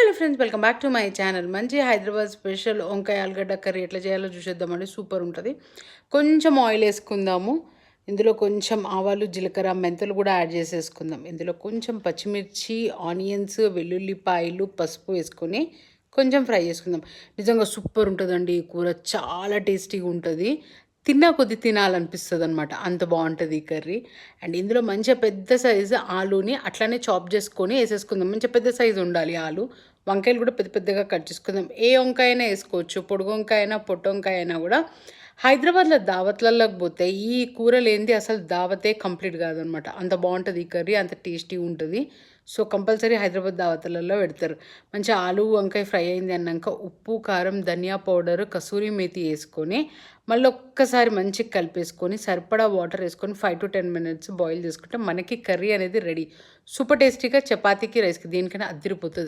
Hello friends, welcome back to my channel. మంచి Hyderabad special వంకాయ ఆలుగడ్డ కర్రీ ఎట్లా చేయాలో చూసేద్దామండి. సూపర్ ఉంటుంది. కొంచెం ఆయిల్ వేసుకుందాము. ఇందులో కొంచెం ఆవాలు, జీలకర్ర, మెంతులు కూడా యాడ్ చేసేసుకుందాం. ఇందులో కొంచెం పచ్చిమిర్చి, ఆనియన్స్, వెల్లుల్లిపాయలు, పసుపు వేసుకొని కొంచెం ఫ్రై చేసుకుందాం. నిజంగా సూపర్ ఉంటుందండి. ఈ కూర చాలా టేస్టీగా ఉంటుంది. తిన్నా కొద్ది తినాలనిపిస్తుంది అనమాట. అంత బాగుంటుంది ఈ కర్రీ. అండ్ ఇందులో మంచిగా పెద్ద సైజు ఆలూని అట్లానే చాప్ చేసుకొని వేసేసుకుందాం. మంచిగా పెద్ద సైజు ఉండాలి ఆలు. వంకాయలు కూడా పెద్ద పెద్దగా కట్ చేసుకుందాం. ఏ వంకాయ అయినా వేసుకోవచ్చు. పొడుగు వంకాయ అయినా, పొట్టు వంకాయ అయినా కూడా. హైదరాబాద్లో దావత్లలోకి పోతే ఈ కూర లేనిది అసలు దావతే కంప్లీట్ కాదనమాట. అంత బాగుంటుంది ఈ కర్రీ, అంత టేస్టీ ఉంటుంది. సో కంపల్సరీ హైదరాబాద్ దావతులలో పెడతారు. మంచిగా ఆలు వంకాయ ఫ్రై అయింది అన్నాక ఉప్పు, కారం, ధనియా పౌడర్, కసూరి మేతి వేసుకొని మళ్ళీ ఒక్కసారి మంచిగా కలిపేసుకొని సరిపడా వాటర్ వేసుకొని 5 to 10 minutes బాయిల్ చేసుకుంటే మనకి కర్రీ అనేది రెడీ. సూపర్ టేస్టీగా చపాతీకి, రైస్కి దేనికైనా అదిరిపోతుంది.